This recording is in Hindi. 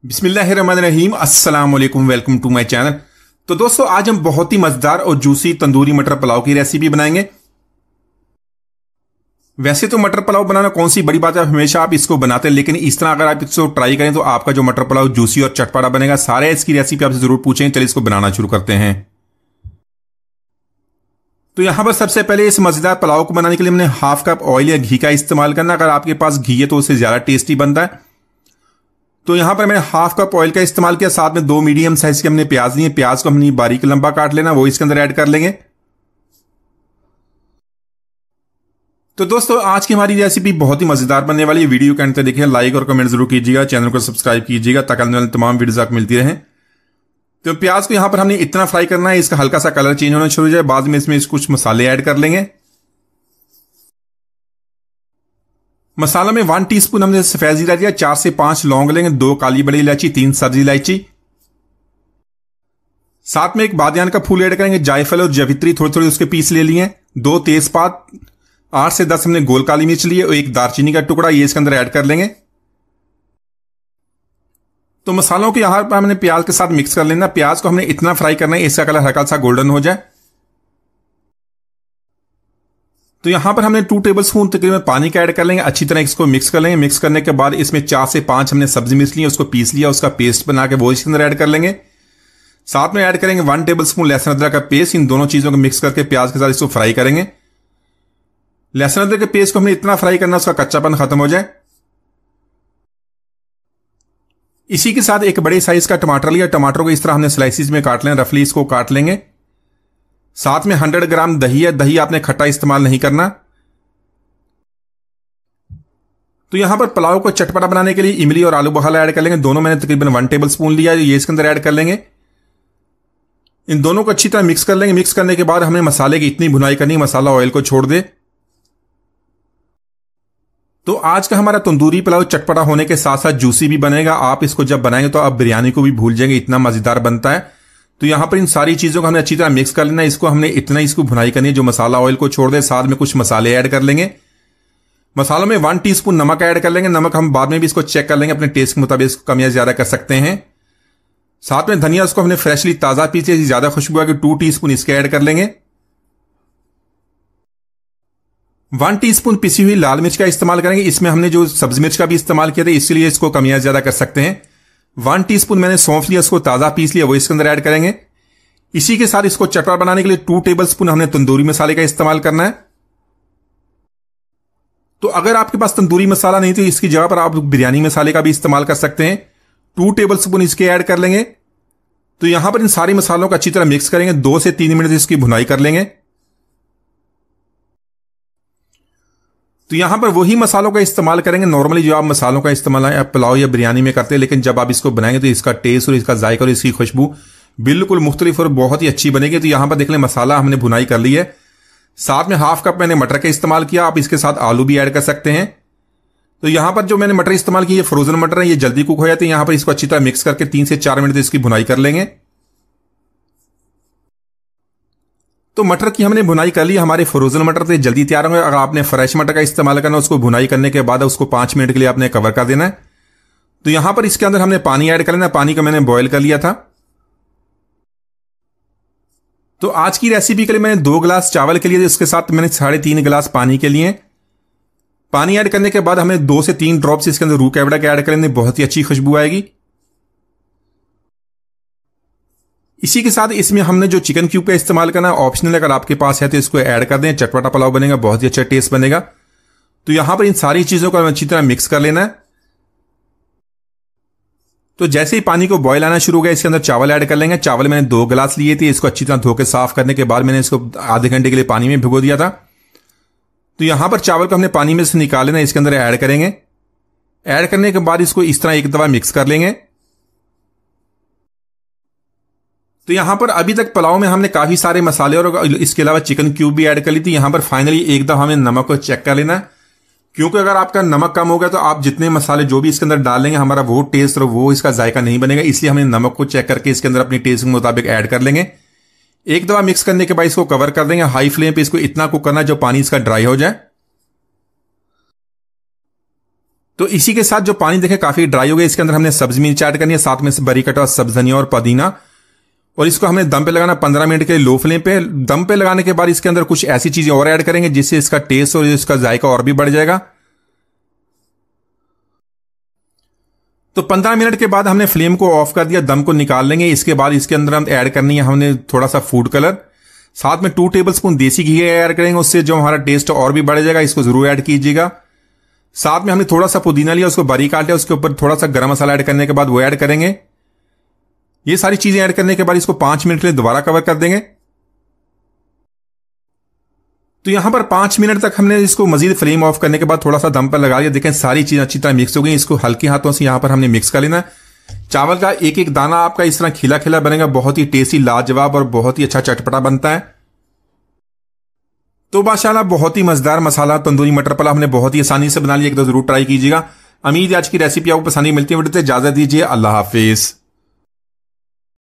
बिस्मिल्लाहिर्रहमानिर्रहीम, अस्सलाम वालेकुम, वेलकम टू माय चैनल। तो दोस्तों, आज हम बहुत ही मजेदार और जूसी तंदूरी मटर पुलाव की रेसिपी बनाएंगे। वैसे तो मटर पुलाव बनाना कौन सी बड़ी बात है, हमेशा आप इसको बनाते हैं, लेकिन इस तरह अगर आप इसको ट्राई करें तो आपका जो मटर पुलाव जूसी और चटपटा बनेगा। सारे इसकी रेसिपी आपसे जरूर पूछेंगे। चलिए इसको बनाना शुरू करते हैं। तो यहां पर सबसे पहले इस मजेदार पुलाव को बनाने के लिए हमने हाफ कप ऑयल या घी का इस्तेमाल करना। अगर आपके पास घी है तो उससे ज्यादा टेस्टी बनता है। तो यहां पर मैंने हाफ कप ऑयल का इस्तेमाल किया। साथ में 2 मीडियम साइज के हमने प्याज लिए। प्याज को हमने बारीक लंबा काट लेना, वो इसके अंदर ऐड कर लेंगे। तो दोस्तों, आज की हमारी रेसिपी बहुत ही मजेदार बनने वाली है। वीडियो के अंत तक देखिए, लाइक और कमेंट जरूर कीजिएगा, चैनल को सब्सक्राइब कीजिएगा ताकि आने वाली तमाम वीडियोस आपको मिलती रहें। तो प्याज को यहां पर हमने इतना फ्राई करना है इसका हल्का सा कलर चेंज होना शुरू हो जाए। बाद में इसमें कुछ मसाले ऐड कर लेंगे। मसाला में 1 टीस्पून हमने सफेद जीरा दिया, 4 से 5 लौंग लेंगे, 2 काली बड़ी इलायची, 3 सब्जी इलायची। साथ में एक बादियान का फूल ऐड करेंगे, जायफल और जवित्री थोड़ी थोड़ी उसके पीस ले लिए, 2 तेजपात, 8 से 10 हमने गोल काली मिर्च लिए और 1 दालचीनी का टुकड़ा, ये इसके अंदर ऐड कर लेंगे। तो मसालों को यहां पर हमने प्याज के साथ मिक्स कर लेना। प्याज को हमने इतना फ्राई करना है इसका कलर हल्का सा गोल्डन हो जाए। तो यहां पर हमने 2 टेबलस्पून तकरीबन पानी का ऐड कर लेंगे। अच्छी तरह इसको मिक्स कर लेंगे। मिक्स करने के बाद इसमें 4 से 5 हमने सब्जी मिर्च ली, उसको पीस लिया, उसका पेस्ट बना के वो इसके अंदर ऐड कर लेंगे। साथ में ऐड करेंगे 1 टेबलस्पून लहसुन अदरक का पेस्ट। इन दोनों चीजों को मिक्स करके प्याज के साथ इसको फ्राई करेंगे। लहसुन अदरक के पेस्ट को हमने इतना फ्राई करना उसका कच्चापन खत्म हो जाए। इसी के साथ एक बड़े साइज का टमाटर लिया। टमाटर को इस तरह हमने स्लाइसिस में काट लें, रफली इसको काट लेंगे। साथ में 100 ग्राम दही है। दही आपने खट्टा इस्तेमाल नहीं करना। तो यहां पर पुलाव को चटपटा बनाने के लिए इमली और आलू बुखारा ऐड कर लेंगे। दोनों मैंने तकरीबन 1 टेबलस्पून लिया, ये इसके अंदर ऐड कर लेंगे। इन दोनों को अच्छी तरह मिक्स कर लेंगे। मिक्स करने के बाद हमें मसाले की इतनी भुनाई करनी मसाला ऑयल को छोड़ दे। तो आज का हमारा तंदूरी पुलाव चटपटा होने के साथ साथ जूसी भी बनेगा। आप इसको जब बनाएंगे तो आप बिरयानी को भी भूल जाएंगे, इतना मजेदार बनता है। तो यहां पर इन सारी चीजों को हमने अच्छी तरह मिक्स कर लेना है। इसको हमने इतना इसको भुनाई करनी है जो मसाला ऑयल को छोड़ दे। साथ में कुछ मसाले ऐड कर लेंगे। मसालों में 1 टीस्पून नमक ऐड कर लेंगे। नमक हम बाद में भी इसको चेक कर लेंगे, अपने टेस्ट के मुताबिक इसको कम या ज्यादा कर सकते हैं। साथ में धनिया, उसको हमने फ्रेशली ताजा पीसे, ज्यादा खुशबू है कि 2 टीस्पून इसके ऐड कर लेंगे। 1 टीस्पून पिसी हुई लाल मिर्च का इस्तेमाल करेंगे। इसमें हमने जो सब्जी मिर्च का भी इस्तेमाल किया था, इसलिए इसको कम या ज्यादा कर सकते हैं। 1 टीस्पून मैंने सौंफ लिया, उसको ताजा पीस लिया, वो इसके अंदर ऐड करेंगे। इसी के साथ इसको चटपटा बनाने के लिए 2 टेबलस्पून हमने तंदूरी मसाले का इस्तेमाल करना है। तो अगर आपके पास तंदूरी मसाला नहीं तो इसकी जगह पर आप बिरयानी मसाले का भी इस्तेमाल कर सकते हैं। 2 टेबलस्पून इसके ऐड कर लेंगे। तो यहां पर इन सारे मसालों को अच्छी तरह मिक्स करेंगे। 2 से 3 मिनट इसकी भुनाई कर लेंगे। तो यहां पर वही मसालों का इस्तेमाल करेंगे नॉर्मली जो आप मसालों का इस्तेमाल आप पुलाव या बिरयानी में करते हैं, लेकिन जब आप इसको बनाएंगे तो इसका टेस्ट और इसका जायका और इसकी खुशबू बिल्कुल मुख्तलिफ और बहुत ही अच्छी बनेगी। तो यहां पर देख लें, मसाला हमने भुनाई कर ली है। साथ में हाफ कप मैंने मटर का इस्तेमाल किया। आप इसके साथ आलू भी ऐड कर सकते हैं। तो यहां पर जो मैंने मटर इस्तेमाल की, ये फ्रोजन मटर है, ये जल्दी कुक हो जाते हैं। यहां पर इसको अच्छी तरह मिक्स करके 3 से 4 मिनट इसकी भुनाई कर लेंगे। तो मटर की हमने भुनाई कर ली। हमारे फ्रोजन मटर तो जल्दी तैयार होंगे। अगर आपने फ्रेश मटर का इस्तेमाल करना, उसको भुनाई करने के बाद उसको 5 मिनट के लिए आपने कवर कर देना है। तो यहां पर इसके अंदर हमने पानी ऐड कर लेना। पानी को मैंने बॉयल कर लिया था। तो आज की रेसिपी के लिए मैंने 2 गिलास चावल के लिए, इसके साथ मैंने 3.5 गिलास पानी के लिए। पानी ऐड करने के बाद हमें 2 से 3 ड्रॉप्स इसके अंदर रूह अफ़ज़ा के ऐड करेंगे, बहुत ही अच्छी खुशबू आएगी। इसी के साथ इसमें हमने जो चिकन क्यूब का इस्तेमाल करना है, ऑप्शनल, अगर आपके पास है तो इसको ऐड कर दें। चटपटा पुलाव बनेगा, बहुत ही अच्छा टेस्ट बनेगा। तो यहां पर इन सारी चीजों को अच्छी तरह मिक्स कर लेना है। तो जैसे ही पानी को बॉयल आना शुरू हो गया, इसके अंदर चावल ऐड कर लेंगे। चावल मैंने 2 गिलास लिए थे। इसको अच्छी तरह धो के साफ करने के बाद मैंने इसको आधे घंटे के लिए पानी में भिगो दिया था। तो यहां पर चावल को हमने पानी में से निकाल लेना, इसके अंदर ऐड करेंगे। ऐड करने के बाद इसको इस तरह एक दफा मिक्स कर लेंगे। तो यहां पर अभी तक पुलाव में हमने काफी सारे मसाले और इसके अलावा चिकन क्यूब भी ऐड कर ली थी। यहां पर फाइनली एक दफा हमें नमक को चेक कर लेना है, क्योंकि अगर आपका नमक कम हो गया तो आप जितने मसाले जो भी इसके अंदर डाल लेंगे, हमारा वो टेस्ट और वो इसका जायका नहीं बनेगा। इसलिए हमें नमक को चेक करके इसके अंदर अपनी टेस्ट के मुताबिक ऐड कर लेंगे। एक दफा मिक्स करने के बाद इसको कवर कर देंगे। हाई फ्लेम पे इसको इतना कुक करना जो पानी इसका ड्राई हो जाए। तो इसी के साथ जो पानी देखे काफी ड्राई हो गया, इसके अंदर हमने सब्जी मिर्च ऐड करनी है, साथ में से बारीक कटा हुआ सब्ज धनिया और पुदीना, और इसको हमने दम पे लगाना 15 मिनट के लिए लो फ्लेम पे। दम पे लगाने के बाद इसके अंदर कुछ ऐसी चीजें और ऐड करेंगे जिससे इसका टेस्ट और इसका जायका और भी बढ़ जाएगा। तो 15 मिनट के बाद हमने फ्लेम को ऑफ कर दिया, दम को निकाल लेंगे। इसके बाद इसके अंदर हम ऐड करनी है हमने थोड़ा सा फूड कलर, साथ में 2 टेबलस्पून देसी घी ऐड करेंगे, उससे जो हमारा टेस्ट और भी बढ़ जाएगा, इसको जरूर ऐड कीजिएगा। साथ में हमने थोड़ा सा पुदीना लिया, उसको बारीक काट लिया, उसके ऊपर थोड़ा सा गरम मसाला ऐड करने के बाद वो ऐड करेंगे। ये सारी चीजें ऐड करने के बाद इसको 5 मिनट के लिए दोबारा कवर कर देंगे। तो यहां पर 5 मिनट तक हमने इसको मजीद फ्लेम ऑफ करने के बाद थोड़ा सा दम पर लगा लिया। देखें सारी चीजें अच्छी तरह मिक्स हो गई। इसको हल्के हाथों से यहां पर हमने मिक्स कर लेना है। चावल का एक एक दाना आपका इस तरह खिला खिला बनेगा, बहुत ही टेस्टी, लाजवाब और बहुत ही अच्छा चटपटा बनता है। तो माशाल्लाह बहुत ही मजेदार मसाला तंदूरी मटर पुलाव हमने बहुत ही आसानी से बना लिया। एक तो जरूर ट्राई कीजिएगा। उम्मीद है आज की रेसिपी आपको पसंद मिलती है। इजाजत दीजिए, अल्लाह हाफिज।